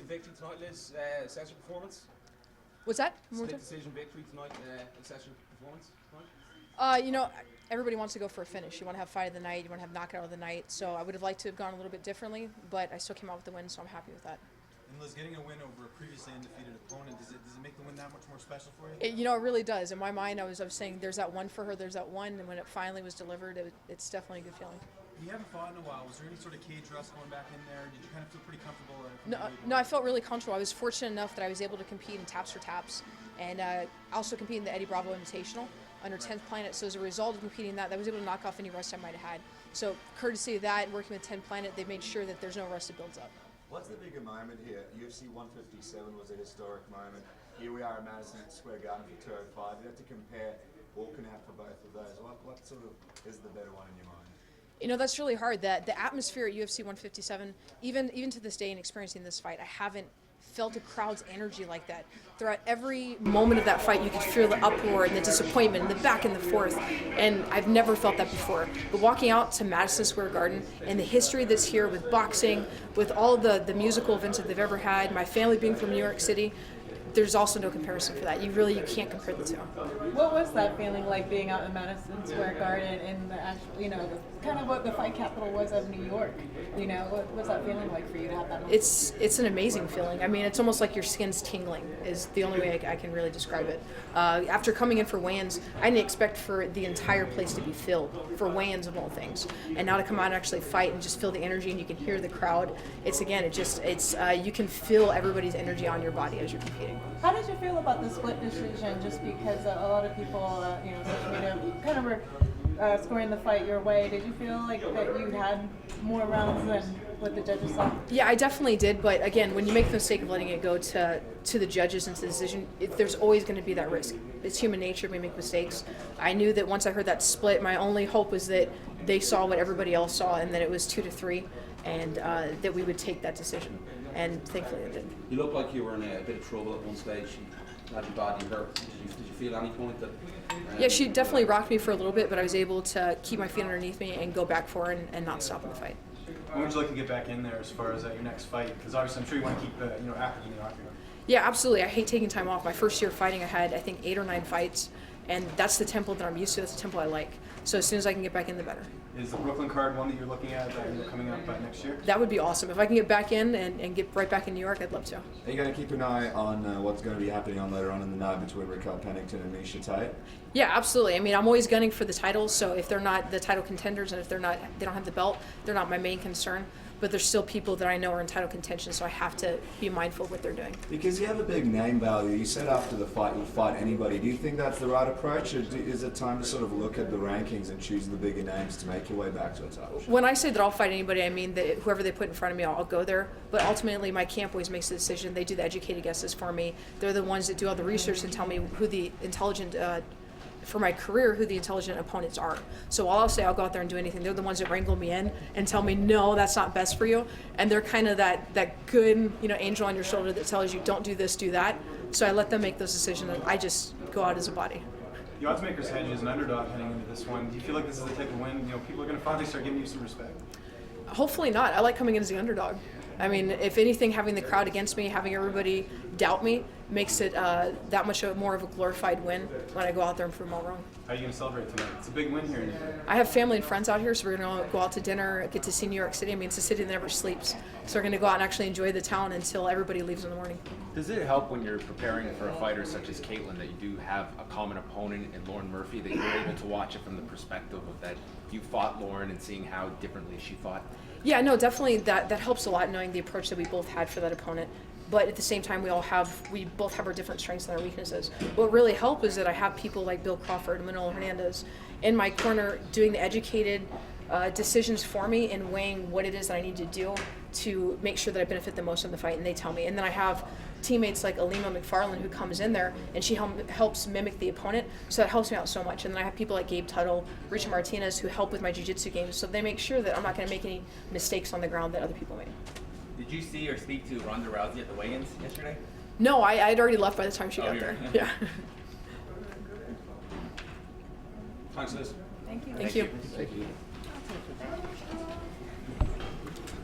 the victory tonight, Liz. Assess your performance. What's that? Split decision victory tonight. Assess your performance tonight. You know, everybody wants to go for a finish. You want to have fight of the night. You want to have knockout of the night. So I would have liked to have gone a little bit differently, but I still came out with the win, so I'm happy with that. And Liz, getting a win over a previously undefeated opponent, does it make the win that much more special for you? You know, it really does. In my mind, I was saying there's that one for her, there's that one, and when it finally was delivered, it's definitely a good feeling. You haven't fought in a while. Was there any sort of cage rust going back in there? Did you kind of feel pretty comfortable? No, I felt really comfortable. I was fortunate enough that I was able to compete in taps for taps, and also compete in the Eddie Bravo Invitational under 10th Planet. So as a result of competing in that, I was able to knock off any rust I might have had. So courtesy of that, working with 10th Planet, they made sure that there's no rust that builds up. What's the bigger moment here? UFC 157 was a historic moment. Here we are in Madison Square Garden for 205. You have to compare walking out for both of those. What sort of is the better one in your mind? You know, that's really hard. The atmosphere at UFC 157, even to this day in experiencing this fight, I haven't felt a crowd's energy like that. Throughout every moment of that fight, you could feel the uproar and the disappointment and the back and the forth, and I've never felt that before. But walking out to Madison Square Garden and the history that's here with boxing, with all the musical events that they've ever had, my family being from New York City, there's also no comparison for that. You can't compare the two. What was that feeling like being out in Madison Square Garden in the actual, kind of what the fight capital was of New York? What was that feeling like for you to have that? It's an amazing feeling. I mean, it's almost like your skin's tingling is the only way I can really describe it. After coming in for weigh-ins, I didn't expect for the entire place to be filled for weigh-ins of all things. And now to come out and actually fight and just feel the energy and you can hear the crowd, you can feel everybody's energy on your body as you're competing. How did you feel about the split decision? Just because a lot of people, social media, kind of were scoring the fight your way. Did you feel like that you had more rounds than what the judges saw? Yeah, I definitely did. But again, when you make the mistake of letting it go to the judges and to the decision, there's always going to be that risk. It's human nature. We make mistakes. I knew that once I heard that split, my only hope was that they saw what everybody else saw and that it was 2-3, and that we would take that decision. And thankfully it did. You looked like you were in a bit of trouble at one stage. Had you badly hurt? Did you feel at any point that? Yeah, she definitely rocked me for a little bit, but I was able to keep my feet underneath me and go back for her and not stop in the fight. When would you like to get back in there as far as your next fight? Because obviously I'm sure you want to keep active in the octagon. Yeah, absolutely. I hate taking time off. My first year fighting, I had I think 8 or 9 fights, and that's the tempo that I'm used to. That's the tempo I like. So as soon as I can get back in, the better. Is the Brooklyn card one that you're looking at coming up next year? That would be awesome. If I can get back in and get right back in New York, I'd love to. Are you going to keep an eye on what's going to be happening on later on in the night between Raquel Pennington and H.E.A.T? Yeah, absolutely. I mean, I'm always gunning for the titles, so if they're not the title contenders and if they don't have the belt, they're not my main concern. But there's still people that I know are in title contention, so I have to be mindful of what they're doing. Because you have a big name value. You said after the fight you'll fight anybody. Do you think that's the right approach, or is it time to sort of look at the rankings and choose the bigger names to make your way back to a title shot? When I say that I'll fight anybody, I mean that whoever they put in front of me, I'll go there. But ultimately, my camp always makes the decision. They do the educated guesses for me. They're the ones that do all the research and tell me who the intelligent for my career, who the intelligent opponents are. So while I'll say I'll go out there and do anything, they're the ones that wrangle me in and tell me, no, that's not best for you. And they're kind of that good, angel on your shoulder that tells you, don't do this, do that. So I let them make those decisions, and I just go out as a body. The oddsmakers hedge is an underdog heading into this one. Do you feel like this is the type of win, people are going to finally start giving you some respect? Hopefully not. I like coming in as the underdog. I mean, if anything, having the crowd against me, having everybody doubt me, makes it that much more of a glorified win when I go out there and prove them all wrong. How are you going to celebrate tonight? It's a big win here in New York. I have family and friends out here, so we're going to go out to dinner, get to see New York City. I mean, it's a city that never sleeps. So we're going to go out and actually enjoy the town until everybody leaves in the morning. Does it help when you're preparing for a fighter such as Caitlin that you do have a common opponent in Lauren Murphy, that you're able to watch it from the perspective of that you fought Lauren and seeing how differently she fought? Yeah, no, definitely that helps a lot, knowing the approach that we both had for that opponent. But at the same time, we both have our different strengths and our weaknesses. What really helped is that I have people like Bill Crawford and Manolo Hernandez in my corner doing the educated decisions for me and weighing what it is that I need to do to make sure that I benefit the most in the fight, and they tell me. And then I have teammates like Alima McFarland who comes in there and she helps mimic the opponent, so that helps me out so much. And then I have people like Gabe Tuttle, Richard Martinez, who help with my jiu-jitsu games, so they make sure that I'm not going to make any mistakes on the ground that other people make. Did you see or speak to Ronda Rousey at the weigh-ins yesterday? No, I'd already left by the time she got there. Yeah. Thanks, Liz. Thank you. Thank you. Thank you.